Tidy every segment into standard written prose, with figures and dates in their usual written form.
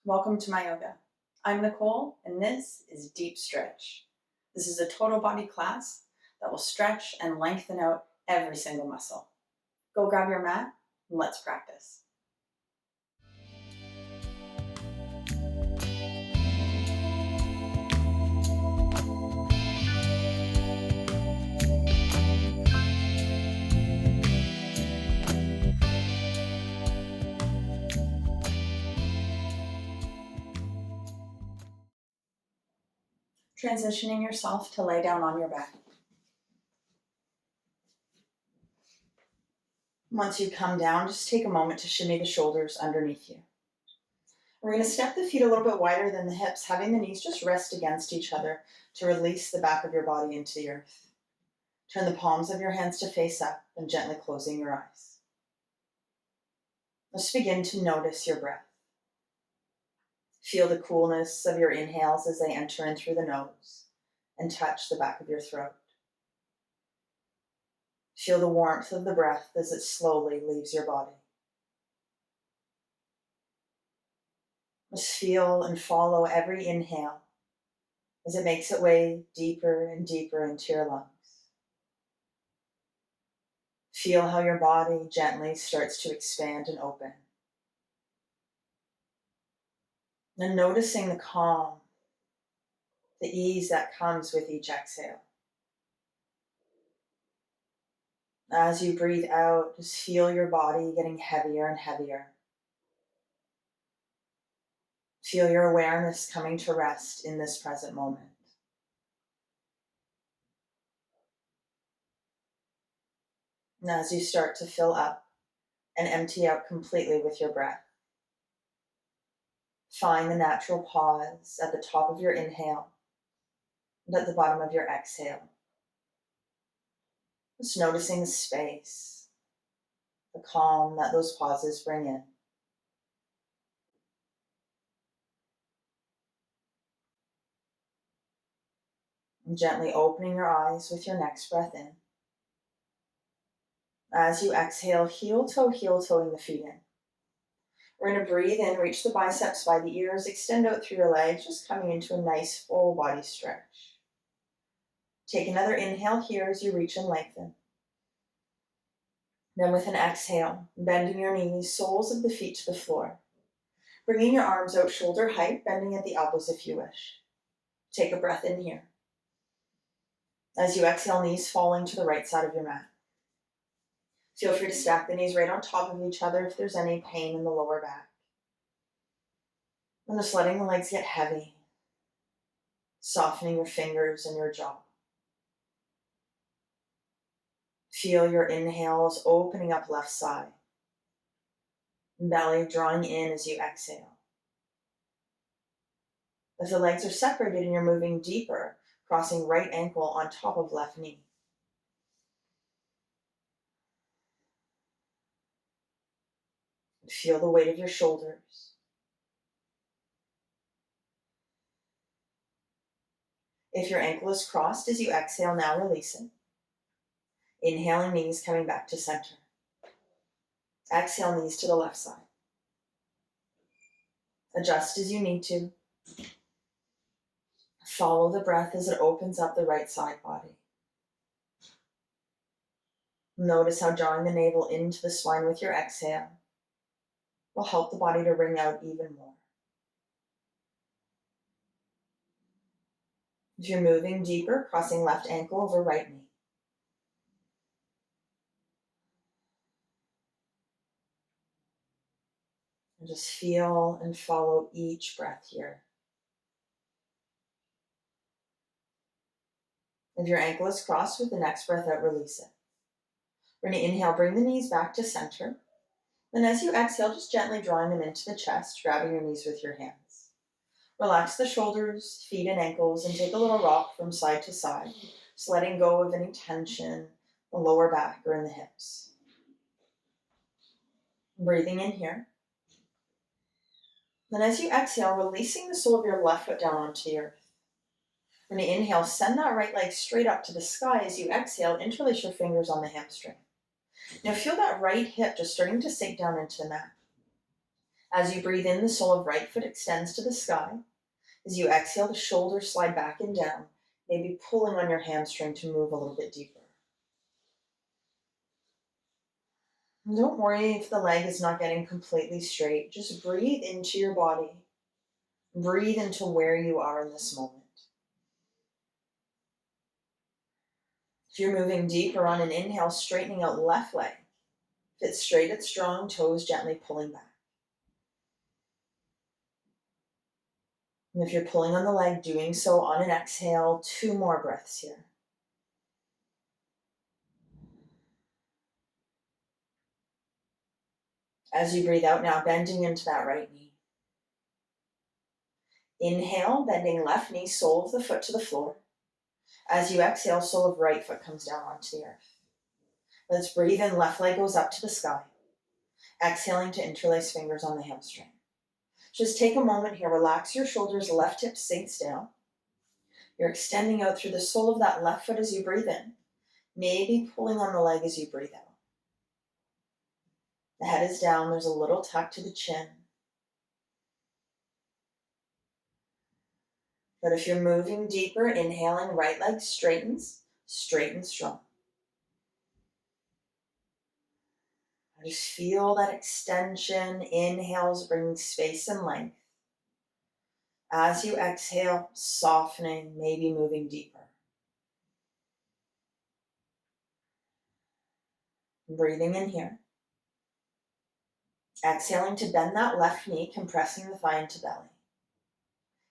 Welcome to my yoga. I'm Nicole, and this is Deep Stretch. This is a total body class that will stretch and lengthen out every single muscle. Go grab your mat and let's practice. Transitioning yourself to lay down on your back. Once you come down, just take a moment to shimmy the shoulders underneath you. We're going to step the feet a little bit wider than the hips, having the knees just rest against each other to release the back of your body into the earth. Turn the palms of your hands to face up and gently closing your eyes. Let's begin to notice your breath. Feel the coolness of your inhales as they enter in through the nose and touch the back of your throat. Feel the warmth of the breath as it slowly leaves your body. Just feel and follow every inhale as it makes its way deeper and deeper into your lungs. Feel how your body gently starts to expand and open. And noticing the calm, the ease that comes with each exhale. As you breathe out, just feel your body getting heavier and heavier. Feel your awareness coming to rest in this present moment. And as you start to fill up and empty out completely with your breath, find the natural pause at the top of your inhale and at the bottom of your exhale. Just noticing the space, the calm that those pauses bring in. And gently opening your eyes with your next breath in. As you exhale, heel-toeing the feet in. We're going to breathe in, reach the biceps by the ears, extend out through your legs, just coming into a nice full body stretch. Take another inhale here as you reach and lengthen. Then with an exhale, bending your knees, soles of the feet to the floor. Bringing your arms out shoulder height, bending at the elbows if you wish. Take a breath in here. As you exhale, knees falling to the right side of your mat. Feel free to stack the knees right on top of each other if there's any pain in the lower back. And just letting the legs get heavy, softening your fingers and your jaw. Feel your inhales opening up left side. Belly drawing in as you exhale. If the legs are separated and you're moving deeper, crossing right ankle on top of left knee. Feel the weight of your shoulders. If your ankle is crossed as you exhale, now release it. Inhaling, knees coming back to center. Exhale, knees to the left side. Adjust as you need to. Follow the breath as it opens up the right side body. Notice how drawing the navel into the spine with your exhale will help the body to wring out even more. If you're moving deeper, crossing left ankle over right knee. And just feel and follow each breath here. If your ankle is crossed, with the next breath out, release it. We're going to inhale, bring the knees back to center. Then as you exhale, just gently drawing them into the chest, grabbing your knees with your hands. Relax the shoulders, feet, and ankles, and take a little rock from side to side, just letting go of any tension in the lower back or in the hips. Breathing in here. Then as you exhale, releasing the sole of your left foot down onto the earth. When you inhale, send that right leg straight up to the sky. As you exhale, interlace your fingers on the hamstring. Now feel that right hip just starting to sink down into the mat. As you breathe in, the sole of right foot extends to the sky. As you exhale, the shoulders slide back and down, maybe pulling on your hamstring to move a little bit deeper. And don't worry if the leg is not getting completely straight. Just breathe into your body. Breathe into where you are in this moment. If you're moving deeper on an inhale, straightening out left leg. If it's straight, it's strong, toes gently pulling back. And if you're pulling on the leg, doing so on an exhale, 2 more breaths here. As you breathe out now, bending into that right knee. Inhale, bending left knee, sole of the foot to the floor. As you exhale, sole of right foot comes down onto the earth. Let's breathe in, left leg goes up to the sky. Exhaling to interlace fingers on the hamstring. Just take a moment here, relax your shoulders, left hip sinks down. You're extending out through the sole of that left foot as you breathe in, maybe pulling on the leg as you breathe out. The head is down, there's a little tuck to the chin. But if you're moving deeper, inhaling, right leg straightens, straight and strong. Just feel that extension. Inhales bringing space and length. As you exhale, softening, maybe moving deeper. Breathing in here. Exhaling to bend that left knee, compressing the thigh into belly.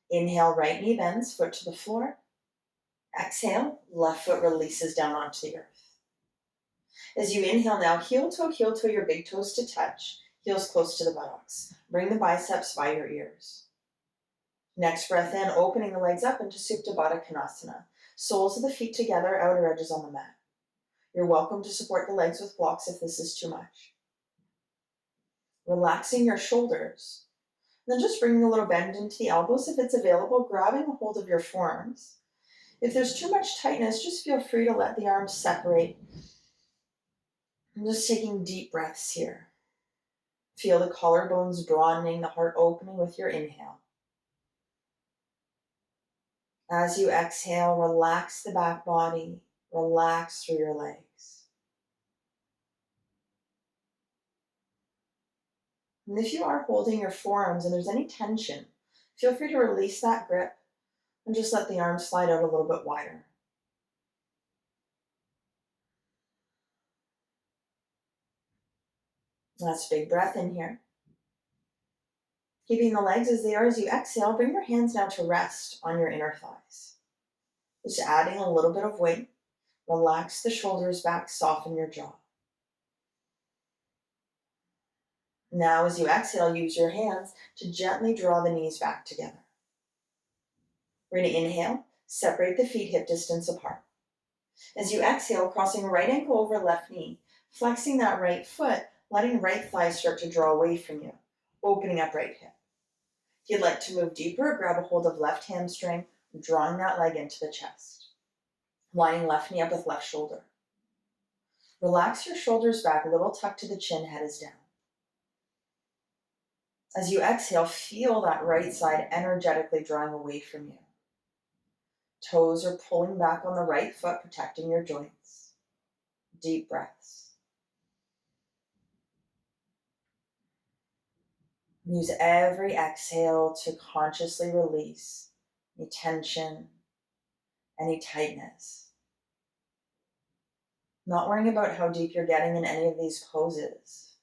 Inhale, right knee bends, foot to the floor. Exhale, left foot releases down onto the earth. As you inhale now, heel toe, your big toes to touch, heels close to the buttocks. Bring the biceps by your ears. Next breath in, opening the legs up into Supta Baddha Konasana. Soles of the feet together, outer edges on the mat. You're welcome to support the legs with blocks if this is too much. Relaxing your shoulders. Then just bringing a little bend into the elbows if it's available, grabbing a hold of your forearms. If there's too much tightness, just feel free to let the arms separate. I'm just taking deep breaths here. Feel the collarbones broadening, the heart opening with your inhale. As you exhale, relax the back body, relax through your legs. And if you are holding your forearms and there's any tension, feel free to release that grip and just let the arms slide out a little bit wider. Last big breath in here. Keeping the legs as they are as you exhale, bring your hands now to rest on your inner thighs. Just adding a little bit of weight. Relax the shoulders back, soften your jaw. Now as you exhale, use your hands to gently draw the knees back together. We're going to inhale, separate the feet hip distance apart. As you exhale, crossing right ankle over left knee, flexing that right foot, letting right thigh start to draw away from you, opening up right hip. If you'd like to move deeper, grab a hold of left hamstring, drawing that leg into the chest. Lining left knee up with left shoulder. Relax your shoulders back, little tuck to the chin, head is down. As you exhale, feel that right side energetically drawing away from you. Toes are pulling back on the right foot, protecting your joints. Deep breaths. Use every exhale to consciously release any tension, any tightness. Not worrying about how deep you're getting in any of these poses.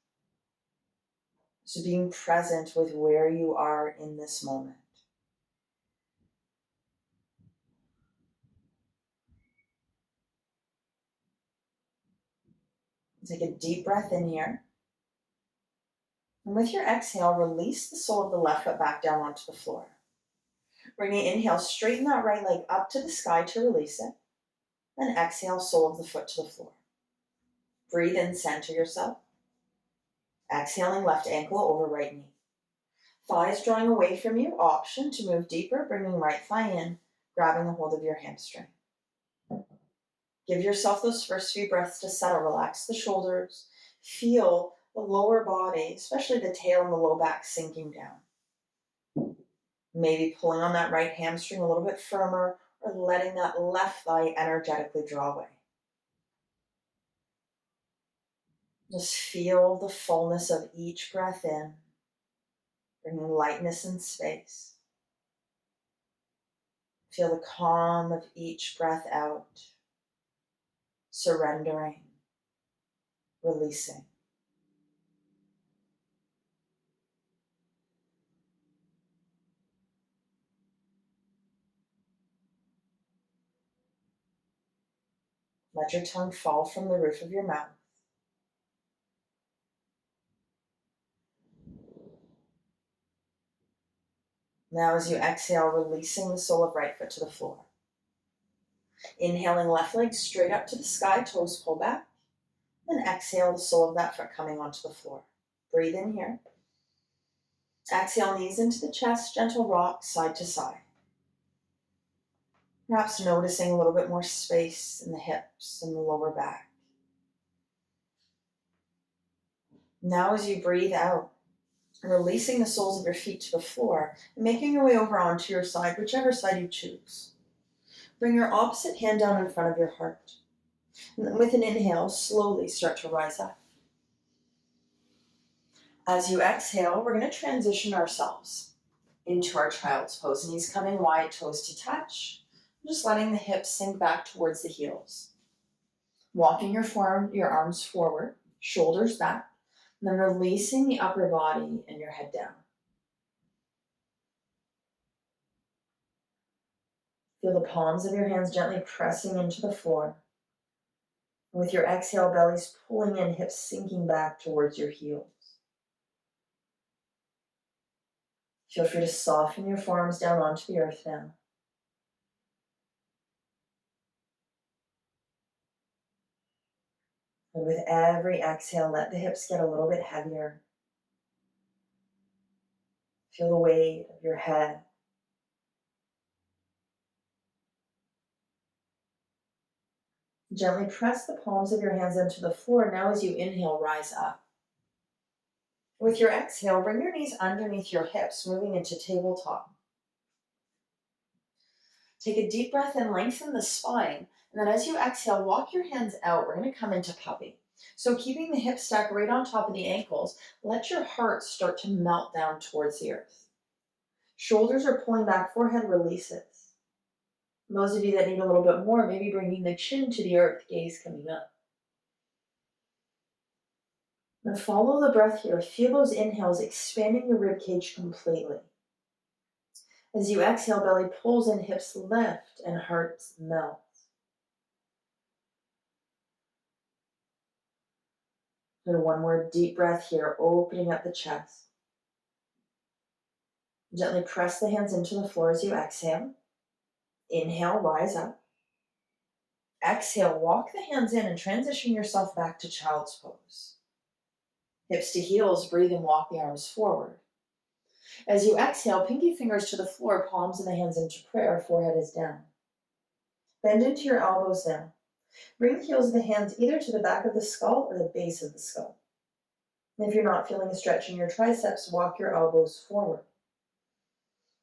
Just being present with where you are in this moment. Take a deep breath in here. And with your exhale, release the sole of the left foot back down onto the floor. We're going to inhale, straighten that right leg up to the sky to release it. Then exhale, sole of the foot to the floor. Breathe in, center yourself. Exhaling, left ankle over right knee. Thighs drawing away from you, option to move deeper, bringing right thigh in, grabbing a hold of your hamstring. Give yourself those first few breaths to settle. Relax the shoulders. Feel the lower body, especially the tail and the low back, sinking down. Maybe pulling on that right hamstring a little bit firmer, or letting that left thigh energetically draw away. Just feel the fullness of each breath in, bringing lightness and space. Feel the calm of each breath out, surrendering, releasing. Let your tongue fall from the roof of your mouth. Now as you exhale, releasing the sole of right foot to the floor. Inhaling left leg straight up to the sky, toes pull back. Then exhale, the sole of that foot coming onto the floor. Breathe in here. Exhale, knees into the chest, gentle rock side to side. Perhaps noticing a little bit more space in the hips and the lower back. Now as you breathe out, releasing the soles of your feet to the floor and making your way over onto your side, whichever side you choose. Bring your opposite hand down in front of your heart. And then with an inhale, slowly start to rise up. As you exhale, we're going to transition ourselves into our child's pose. Knees coming wide, toes to touch. Just letting the hips sink back towards the heels. Walking your arms forward, shoulders back, and then releasing the upper body and your head down. Feel the palms of your hands gently pressing into the floor. And with your exhale, bellies pulling in, hips sinking back towards your heels. Feel free to soften your forearms down onto the earth now. And with every exhale, let the hips get a little bit heavier. Feel the weight of your head. Gently press the palms of your hands into the floor. Now as you inhale, rise up. With your exhale, bring your knees underneath your hips, moving into tabletop. Take a deep breath in, lengthen the spine. And then as you exhale, walk your hands out. We're going to come into puppy. So keeping the hips stacked right on top of the ankles, let your heart start to melt down towards the earth. Shoulders are pulling back, forehead releases. Those of you that need a little bit more, maybe bringing the chin to the earth, gaze coming up. Now follow the breath here. Feel those inhales expanding your rib cage completely. As you exhale, belly pulls in, hips lift, and heart melts. And one more deep breath here, opening up the chest. Gently press the hands into the floor as you exhale. Inhale, rise up. Exhale, walk the hands in and transition yourself back to child's pose. Hips to heels, breathe and walk the arms forward. As you exhale, pinky fingers to the floor, palms and the hands into prayer, forehead is down. Bend into your elbows now. Bring the heels of the hands either to the back of the skull or the base of the skull. And if you're not feeling a stretch in your triceps, walk your elbows forward.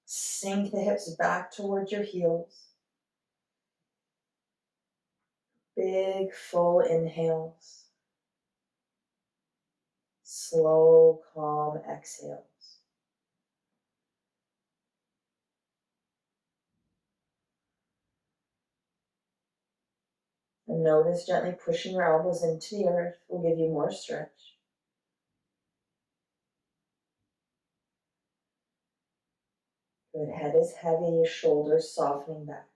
Sink the hips back towards your heels. Big, full inhales. Slow, calm exhales. And notice gently pushing your elbows into the earth will give you more stretch. Good, head is heavy, shoulders softening back.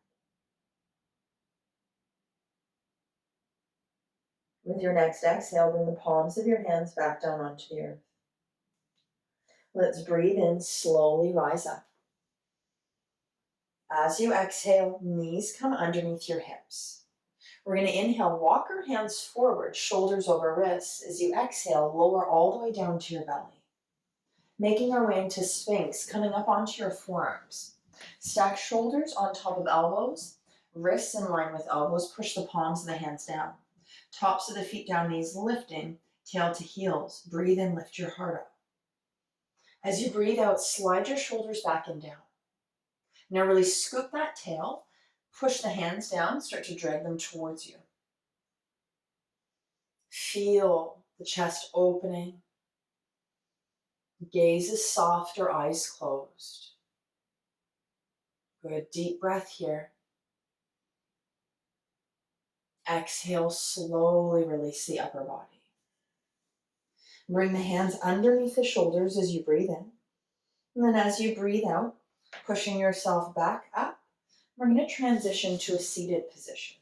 With your next exhale, bring the palms of your hands back down onto the earth. Let's breathe in, slowly rise up. As you exhale, knees come underneath your hips. We're going to inhale, walk our hands forward, shoulders over wrists. As you exhale, lower all the way down to your belly. Making our way into Sphinx, coming up onto your forearms. Stack shoulders on top of elbows, wrists in line with elbows. Push the palms of the hands down. Tops of the feet down, knees lifting. Tail to heels. Breathe in, lift your heart up. As you breathe out, slide your shoulders back and down. Now really scoop that tail, push the hands down, start to drag them towards you. Feel the chest opening. Gaze is soft or eyes closed. Good, deep breath here. Exhale, slowly release the upper body. Bring the hands underneath the shoulders as you breathe in. And then as you breathe out, pushing yourself back up, we're going to transition to a seated position.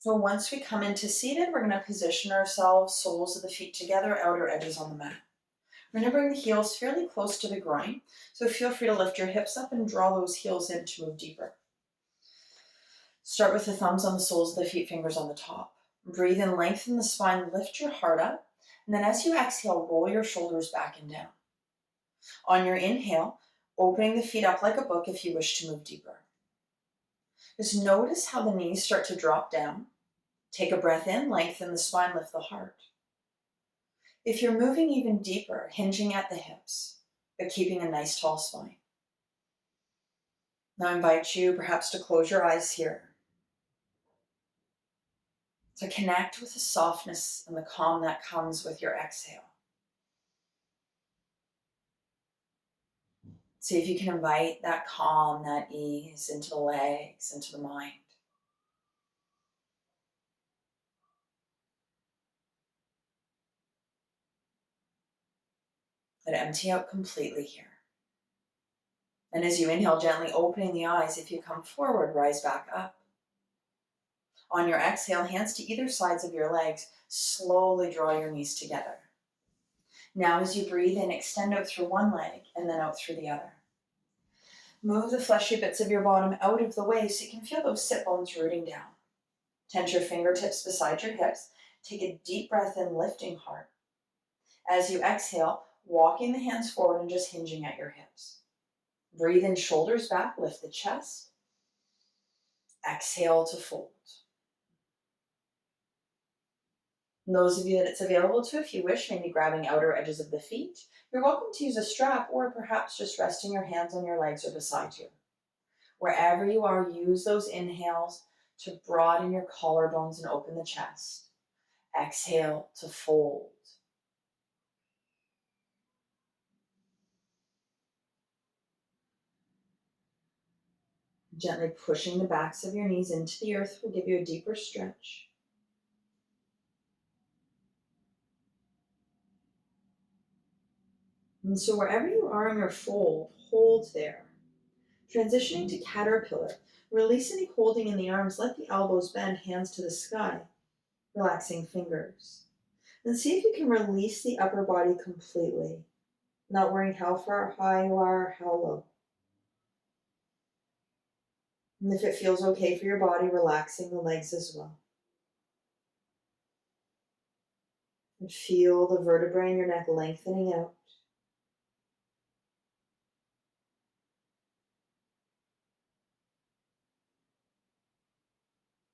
So once we come into seated, we're going to position ourselves, soles of the feet together, outer edges on the mat. We're going to bring the heels fairly close to the groin, so feel free to lift your hips up and draw those heels in to move deeper. Start with the thumbs on the soles of the feet, fingers on the top. Breathe in, lengthen the spine, lift your heart up, and then as you exhale, roll your shoulders back and down. On your inhale, opening the feet up like a book if you wish to move deeper. Just notice how the knees start to drop down. Take a breath in, lengthen the spine, lift the heart. If you're moving even deeper, hinging at the hips, but keeping a nice tall spine. Now I invite you perhaps to close your eyes here. To connect with the softness and the calm that comes with your exhale. See if you can invite that calm, that ease into the legs, into the mind. Let it empty out completely here. And as you inhale, gently opening the eyes, if you come forward, rise back up. On your exhale, hands to either sides of your legs, slowly draw your knees together. Now as you breathe in, extend out through one leg and then out through the other. Move the fleshy bits of your bottom out of the way so you can feel those sit bones rooting down. Tense your fingertips beside your hips. Take a deep breath in, lifting heart. As you exhale, walking the hands forward and just hinging at your hips. Breathe in, shoulders back, lift the chest. Exhale to fold. And those of you that it's available to, if you wish, maybe grabbing outer edges of the feet, you're welcome to use a strap or perhaps just resting your hands on your legs or beside you. Wherever you are, use those inhales to broaden your collarbones and open the chest. Exhale to fold. Gently pushing the backs of your knees into the earth will give you a deeper stretch. And so wherever you are in your fold, hold there. Transitioning to caterpillar, release any holding in the arms, let the elbows bend, hands to the sky, relaxing fingers. And see if you can release the upper body completely, not worrying how far high you are or how low. And if it feels okay for your body, relaxing the legs as well. And feel the vertebrae in your neck lengthening out.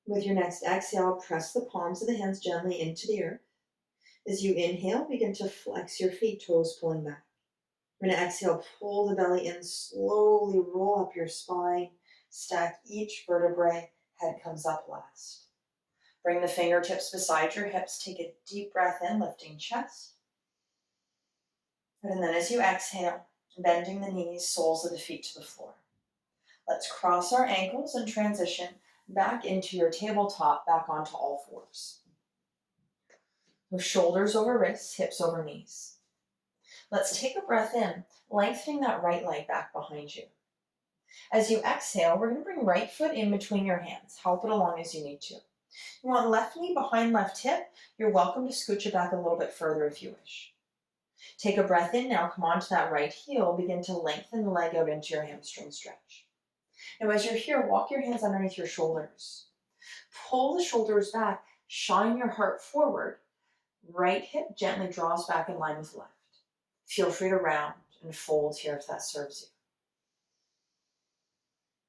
With your next exhale, press the palms of the hands gently into the earth. As you inhale, begin to flex your feet, toes pulling back. We're going to exhale, pull the belly in, slowly roll up your spine, stack each vertebrae, head comes up last. Bring the fingertips beside your hips, take a deep breath in, lifting chest. And then as you exhale, bending the knees, soles of the feet to the floor. Let's cross our ankles and transition back into your tabletop, back onto all fours. So shoulders over wrists, hips over knees. Let's take a breath in, lengthening that right leg back behind you. As you exhale, we're going to bring right foot in between your hands. Help it along as you need to. You want left knee behind left hip. You're welcome to scooch it back a little bit further if you wish. Take a breath in now, come onto that right heel, begin to lengthen the leg out into your hamstring stretch. Now as you're here, walk your hands underneath your shoulders. Pull the shoulders back, shine your heart forward. Right hip gently draws back in line with left. Feel free to round and fold here if that serves you.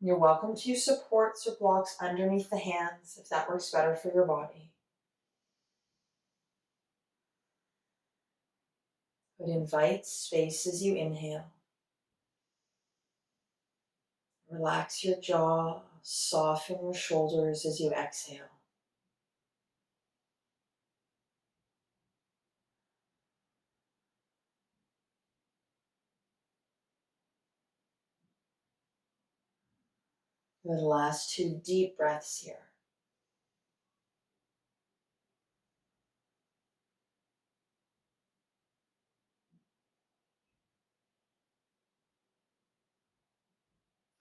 You're welcome to use supports or blocks underneath the hands if that works better for your body. but invite space as you inhale. Relax your jaw, soften your shoulders as you exhale. Good, last 2 deep breaths here.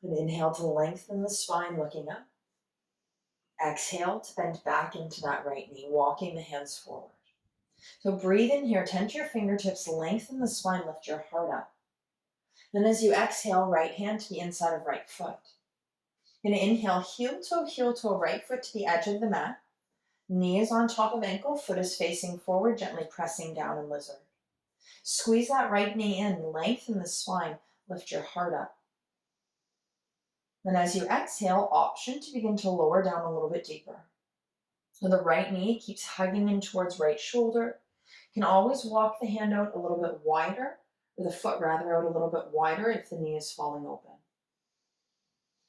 Good, inhale to lengthen the spine, looking up. Exhale to bend back into that right knee, walking the hands forward. So breathe in here, tense your fingertips, lengthen the spine, lift your heart up. Then as you exhale, right hand to the inside of right foot. You're going to inhale, heel toe, right foot to the edge of the mat. Knee is on top of ankle, foot is facing forward, gently pressing down in lizard. Squeeze that right knee in, lengthen the spine, lift your heart up. Then as you exhale, option to begin to lower down a little bit deeper. So the right knee keeps hugging in towards right shoulder. You can always walk the hand out a little bit wider, or the foot rather out a little bit wider if the knee is falling open.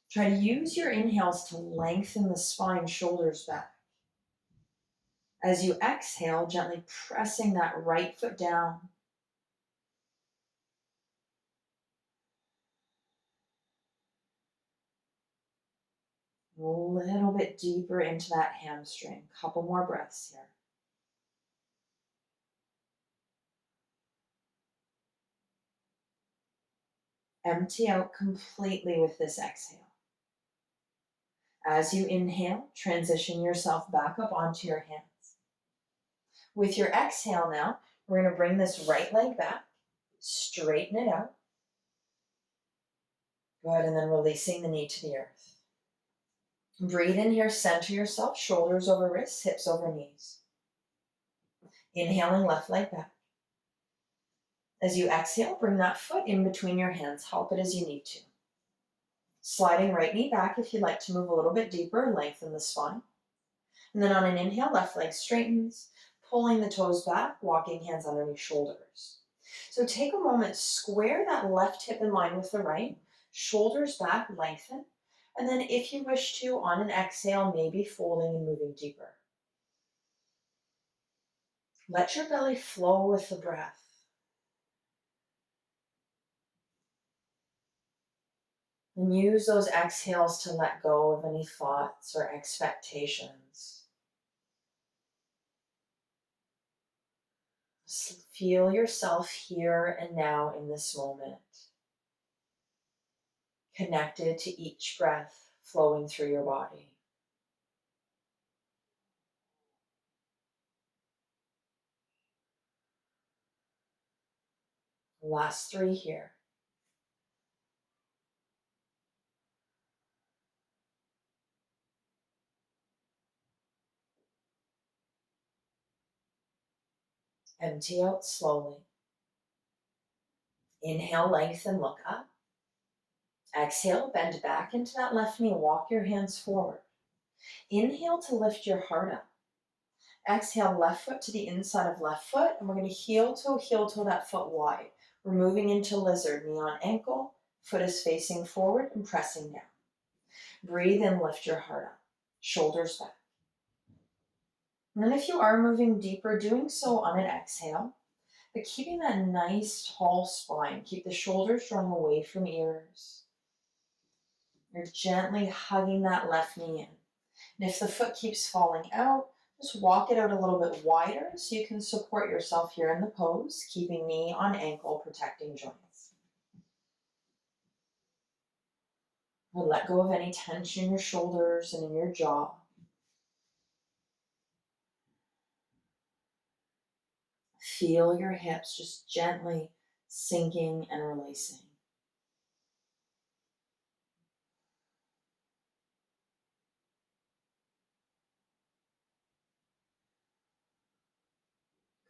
Try to use your inhales to lengthen the spine, shoulders back. As you exhale, gently pressing that right foot down. A little bit deeper into that hamstring. Couple more breaths here. Empty out completely with this exhale. As you inhale, transition yourself back up onto your hands. With your exhale now, we're going to bring this right leg back, straighten it out. Good, and then releasing the knee to the earth. Breathe in here, center yourself, shoulders over wrists, hips over knees. Inhaling, left leg back. As you exhale, bring that foot in between your hands. Help it as you need to. Sliding right knee back if you'd like to move a little bit deeper, lengthen the spine. And then on an inhale, left leg straightens, pulling the toes back, walking hands underneath shoulders. So take a moment, square that left hip in line with the right, shoulders back, lengthen. And then if you wish to, on an exhale, maybe folding and moving deeper. Let your belly flow with the breath. And use those exhales to let go of any thoughts or expectations. Feel yourself here and now in this moment, connected to each breath flowing through your body. Last 3 here. Empty out slowly. Inhale, lengthen, look up. Exhale, bend back into that left knee, walk your hands forward. Inhale to lift your heart up. Exhale, left foot to the inside of left foot, and we're going to heel toe that foot wide. We're moving into lizard, knee on ankle, foot is facing forward and pressing down. Breathe in, lift your heart up, shoulders back. And then if you are moving deeper, doing so on an exhale, but keeping that nice tall spine. Keep the shoulders drawn away from ears. You're gently hugging that left knee in. And if the foot keeps falling out, just walk it out a little bit wider so you can support yourself here in the pose, keeping knee on ankle, protecting joints. We'll let go of any tension in your shoulders and in your jaw. Feel your hips just gently sinking and releasing.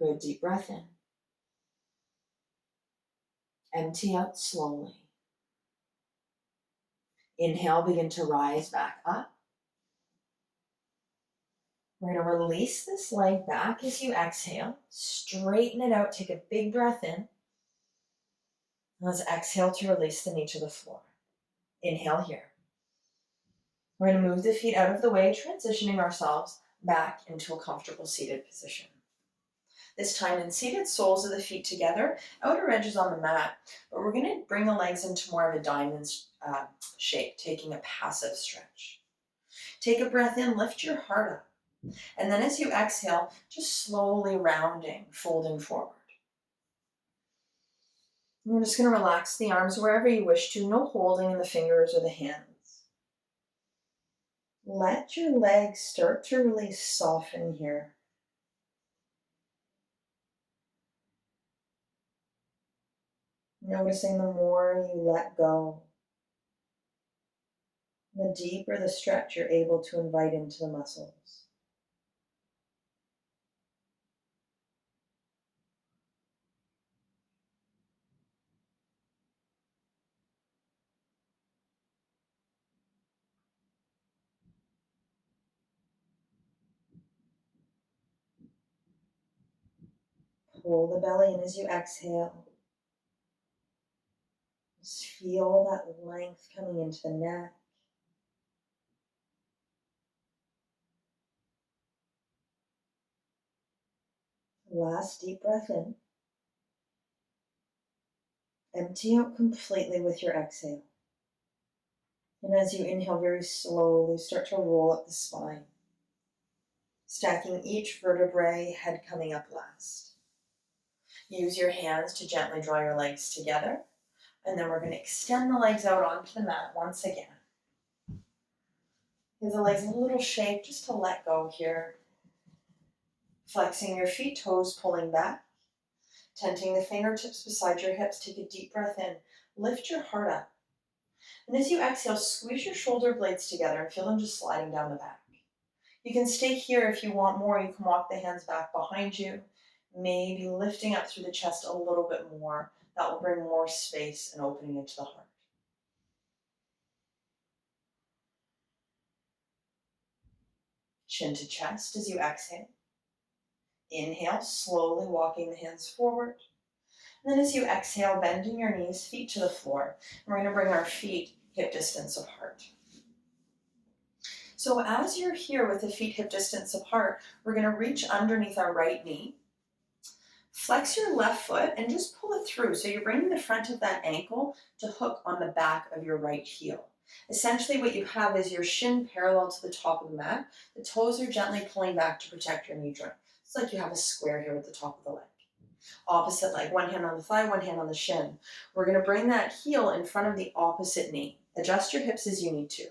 Good, deep breath in. Empty out slowly. Inhale, begin to rise back up. We're going to release this leg back as you exhale. Straighten it out. Take a big breath in. Let's exhale to release the knee to the floor. Inhale here. We're going to move the feet out of the way, transitioning ourselves back into a comfortable seated position. This time in seated, soles of the feet together, outer edges on the mat, but we're going to bring the legs into more of a diamond shape, taking a passive stretch. Take a breath in, lift your heart up. And then as you exhale, just slowly rounding, folding forward. And we're just going to relax the arms wherever you wish to, no holding in the fingers or the hands. Let your legs start to really soften here. Noticing the more you let go, the deeper the stretch you're able to invite into the muscles. Pull the belly in as you exhale. Just feel that length coming into the neck. Last deep breath in. Empty out completely with your exhale. And as you inhale, very slowly start to roll up the spine. Stacking each vertebrae, head coming up last. Use your hands to gently draw your legs together. And then we're going to extend the legs out onto the mat once again. Give the legs a little shake just to let go here. Flexing your feet, toes pulling back. Tenting the fingertips beside your hips, take a deep breath in. Lift your heart up. And as you exhale, squeeze your shoulder blades together and feel them just sliding down the back. You can stay here if you want more. You can walk the hands back behind you, maybe lifting up through the chest a little bit more. That will bring more space and opening into the heart. Chin to chest as you exhale. Inhale, slowly walking the hands forward. And then as you exhale, bending your knees, feet to the floor. And we're going to bring our feet hip distance apart. So as you're here with the feet hip distance apart, we're going to reach underneath our right knee. Flex your left foot and just pull it through. So you're bringing the front of that ankle to hook on the back of your right heel. Essentially what you have is your shin parallel to the top of the mat. The toes are gently pulling back to protect your knee joint. It's like you have a square here with the top of the leg. Opposite leg, one hand on the thigh, one hand on the shin. We're going to bring that heel in front of the opposite knee. Adjust your hips as you need to.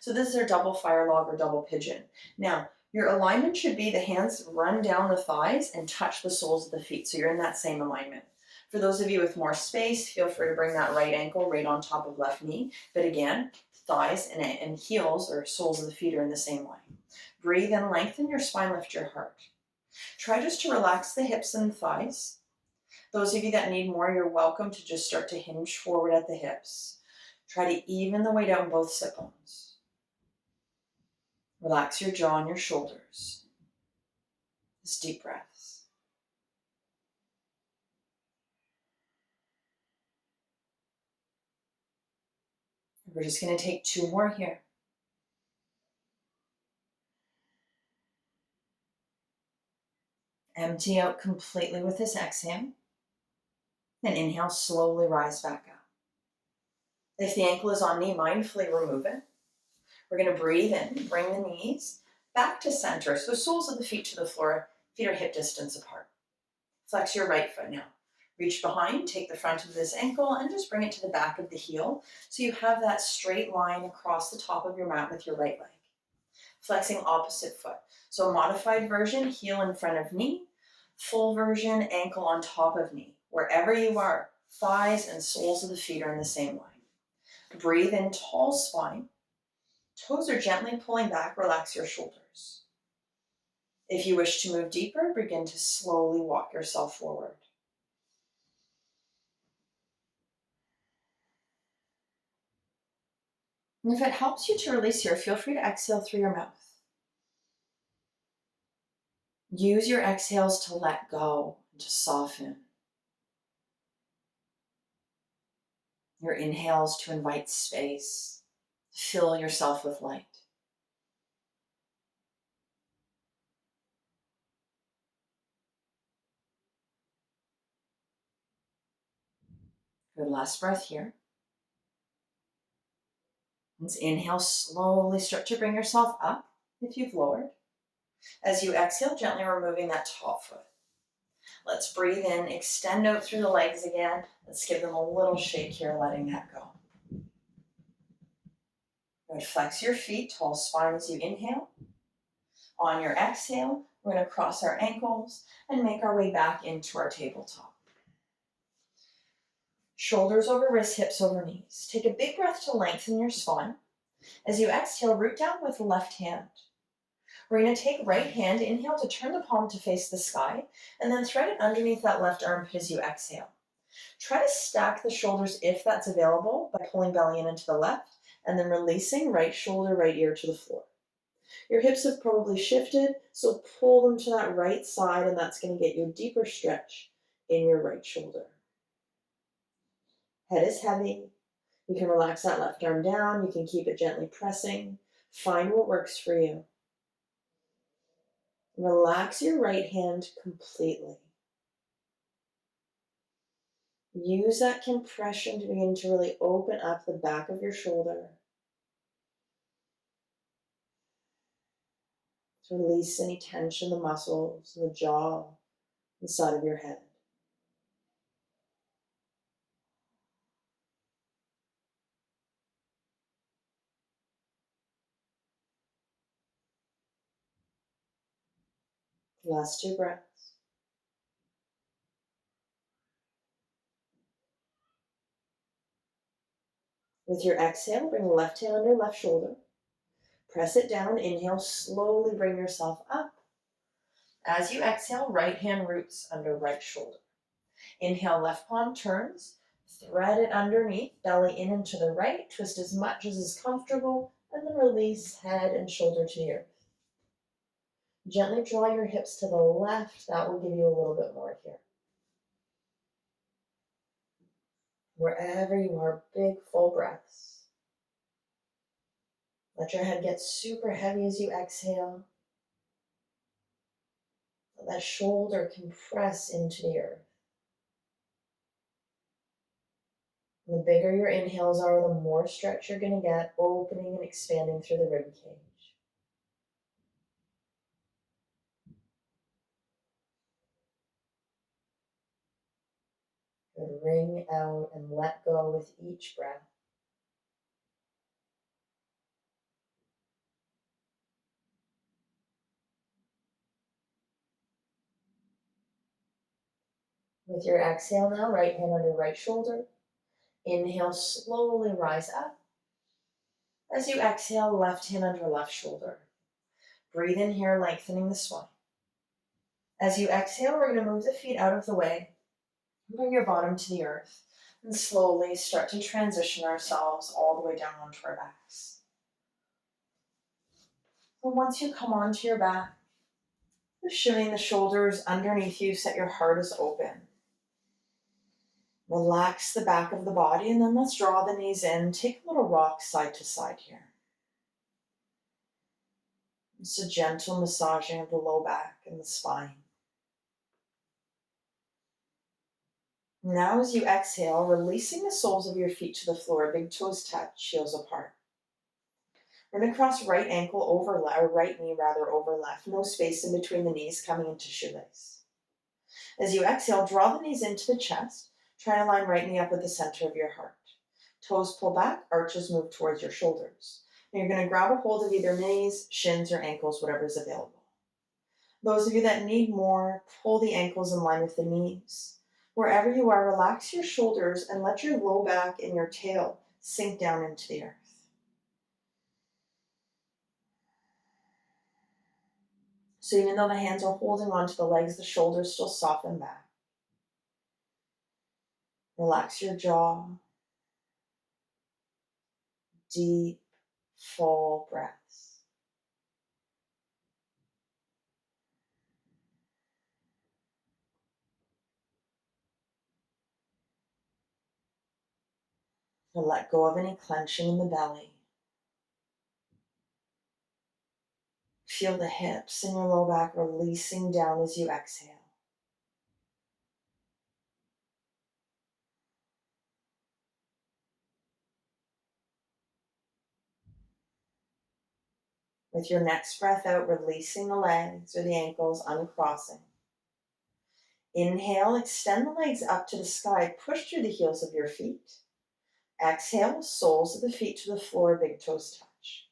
So this is our double fire log or double pigeon. Now, your alignment should be the hands run down the thighs and touch the soles of the feet. So you're in that same alignment. For those of you with more space, feel free to bring that right ankle right on top of left knee. But again, thighs and heels or soles of the feet are in the same line. Breathe and lengthen your spine, lift your heart. Try just to relax the hips and thighs. Those of you that need more, you're welcome to just start to hinge forward at the hips. Try to even the weight out in both sit bones. Relax your jaw and your shoulders. Just deep breaths. We're just going to take 2 more here. Empty out completely with this exhale. And inhale, slowly rise back up. If the ankle is on knee, mindfully remove it. We're going to breathe in, bring the knees back to center. So soles of the feet to the floor, feet are hip distance apart. Flex your right foot now. Reach behind, take the front of this ankle and just bring it to the back of the heel. So you have that straight line across the top of your mat with your right leg. Flexing opposite foot. So modified version, heel in front of knee. Full version, ankle on top of knee. Wherever you are, thighs and soles of the feet are in the same line. Breathe in, tall spine. Toes are gently pulling back, relax your shoulders. If you wish to move deeper, begin to slowly walk yourself forward. And if it helps you to release here, feel free to exhale through your mouth. Use your exhales to let go and to soften. Your inhales to invite space. Fill yourself with light. Good, last breath here. Let's inhale, slowly start to bring yourself up if you've lowered. As you exhale, gently removing that top foot. Let's breathe in, extend out through the legs again. Let's give them a little shake here, letting that go. Good, flex your feet, tall spine as you inhale. On your exhale, we're going to cross our ankles and make our way back into our tabletop. Shoulders over wrists, hips over knees. Take a big breath to lengthen your spine. As you exhale, root down with left hand. We're going to take right hand, inhale to turn the palm to face the sky, and then thread it underneath that left armpit as you exhale. Try to stack the shoulders if that's available by pulling belly in into the left, and then releasing right shoulder, right ear to the floor. Your hips have probably shifted, so pull them to that right side, and that's going to get you a deeper stretch in your right shoulder. Head is heavy. You can relax that left arm down. You can keep it gently pressing. Find what works for you. Relax your right hand completely. Use that compression to begin to really open up the back of your shoulder. To release any tension in the muscles, in the jaw, the side of your head. Last two breaths. With your exhale, bring the left hand under left shoulder. Press it down. Inhale, slowly bring yourself up. As you exhale, right hand roots under right shoulder. Inhale, left palm turns. Thread it underneath, belly in and to the right. Twist as much as is comfortable, and then release head and shoulder to the earth. Gently draw your hips to the left. That will give you a little bit more here. Wherever you are, big full breaths. Let your head get super heavy as you exhale. Let that shoulder compress into the earth. And the bigger your inhales are, the more stretch you're going to get, opening and expanding through the rib cage. Good. Ring out and let go with each breath. With your exhale now, right hand under right shoulder. Inhale, slowly rise up. As you exhale, left hand under left shoulder. Breathe in here, lengthening the spine. As you exhale, we're going to move the feet out of the way. Bring your bottom to the earth. And slowly start to transition ourselves all the way down onto our backs. And once you come onto your back, just shimmy the shoulders underneath you, set your heart as open. Relax the back of the body, and then let's draw the knees in. Take a little rock side to side here. It's a gentle massaging of the low back and the spine. Now as you exhale, releasing the soles of your feet to the floor, big toes touch, heels apart. We're going to cross right ankle over left, or right knee rather over left. No space in between the knees, coming into shoelace. As you exhale, draw the knees into the chest. Try to line right knee up with the center of your heart. Toes pull back, arches move towards your shoulders. And you're going to grab a hold of either knees, shins, or ankles, whatever is available. Those of you that need more, pull the ankles in line with the knees. Wherever you are, relax your shoulders and let your low back and your tail sink down into the earth. So even though the hands are holding onto the legs, the shoulders still soften back. Relax your jaw. Deep, full breaths. And let go of any clenching in the belly. Feel the hips and your low back releasing down as you exhale. With your next breath out, releasing the legs or the ankles, uncrossing. Inhale, extend the legs up to the sky, push through the heels of your feet. Exhale, soles of the feet to the floor, big toes touch.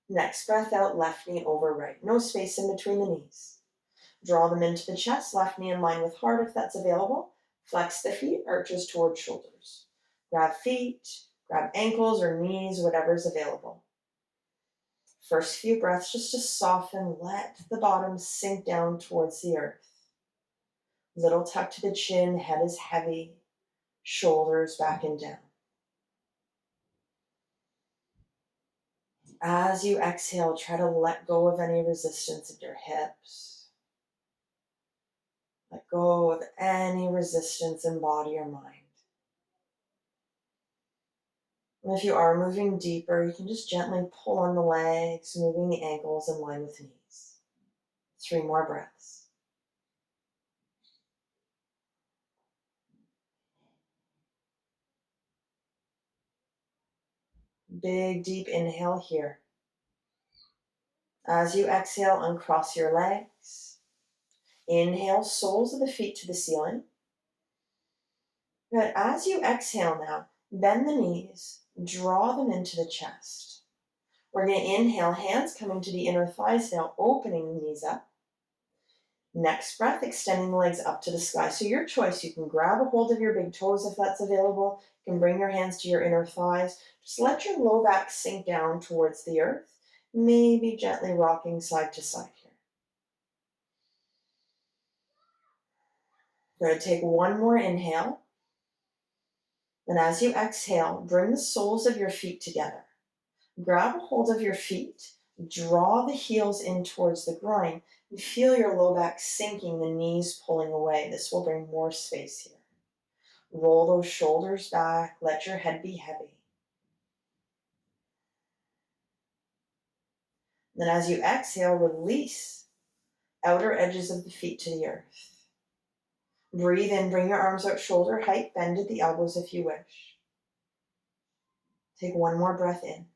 Next breath out, left knee over right. No space in between the knees. Draw them into the chest, left knee in line with heart if that's available. Flex the feet, arches towards shoulders. Grab feet, grab ankles or knees, whatever's available. First few breaths just to soften, let the bottom sink down towards the earth. Little tuck to the chin, head is heavy, shoulders back and down. As you exhale, try to let go of any resistance in your hips. Let go of any resistance in body or mind. And if you are moving deeper, you can just gently pull on the legs, moving the ankles in line with knees. 3 more breaths. Big, deep inhale here. As you exhale, uncross your legs. Inhale, soles of the feet to the ceiling. Good. As you exhale now, bend the knees, draw them into the chest. We're going to inhale, hands coming to the inner thighs now, opening the knees up. Next breath, extending the legs up to the sky. So your choice, you can grab a hold of your big toes if that's available. You can bring your hands to your inner thighs. Just let your low back sink down towards the earth, maybe gently rocking side to side here. Good. Take one more inhale. And as you exhale, bring the soles of your feet together. Grab a hold of your feet, draw the heels in towards the groin, and feel your low back sinking, the knees pulling away. This will bring more space here. Roll those shoulders back, let your head be heavy. Then as you exhale, release outer edges of the feet to the earth. Breathe in, bring your arms out shoulder height, bend at the elbows if you wish. Take one more breath in.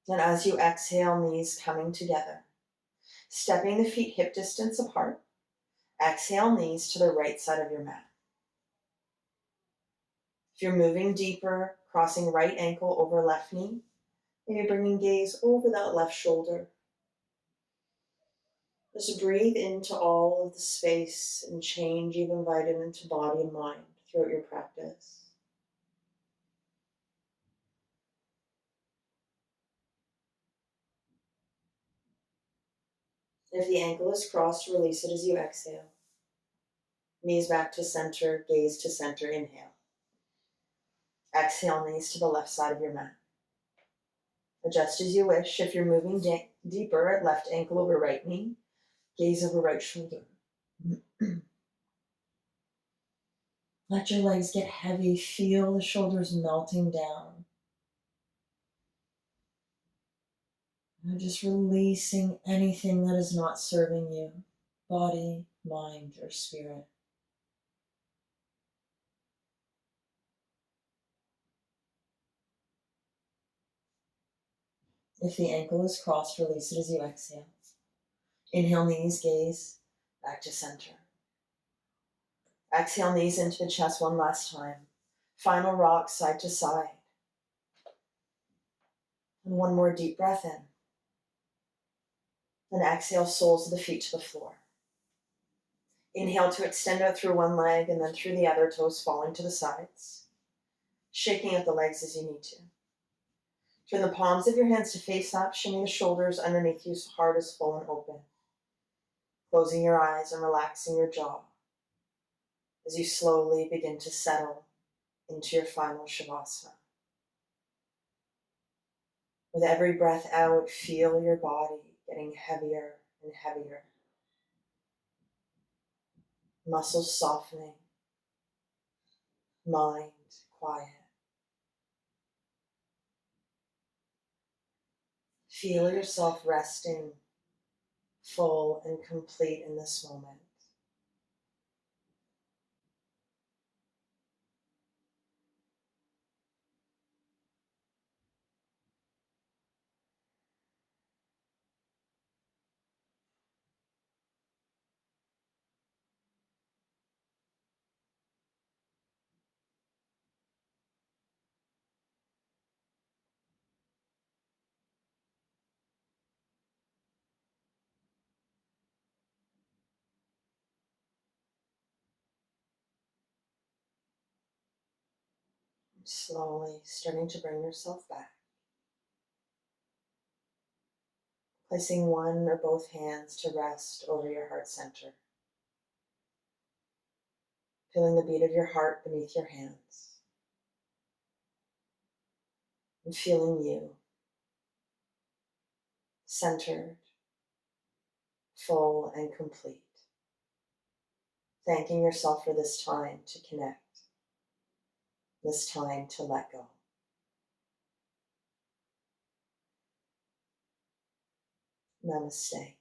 And as you exhale, knees coming together. Stepping the feet hip distance apart. Exhale, knees to the right side of your mat. If you're moving deeper, crossing right ankle over left knee, maybe bringing gaze over that left shoulder. Just breathe into all of the space and change you've invited into body and mind throughout your practice. If the ankle is crossed, release it as you exhale. Knees back to center, gaze to center, inhale. Exhale, knees to the left side of your mat. Adjust as you wish. If you're moving deeper, left ankle over right knee, gaze over right shoulder. Let your legs get heavy. Feel the shoulders melting down. And just releasing anything that is not serving you, body, mind, or spirit. If the ankle is crossed, release it as you exhale. Inhale, knees, gaze, back to center. Exhale, knees into the chest one last time. Final rock, side to side. And one more deep breath in. Then exhale, soles of the feet to the floor. Inhale to extend out through one leg and then through the other, toes falling to the sides. Shaking out the legs as you need to. Turn the palms of your hands to face up, shimmy the shoulders underneath you so heart is full and open. Closing your eyes and relaxing your jaw as you slowly begin to settle into your final Shavasana. With every breath out, feel your body getting heavier and heavier. Muscles softening. mind quiet. Feel yourself resting full and complete in this moment. Slowly starting to bring yourself back. Placing one or both hands to rest over your heart center. Feeling the beat of your heart beneath your hands. And feeling you, centered, full, and complete. Thanking yourself for this time to connect, this time to let go. Namaste.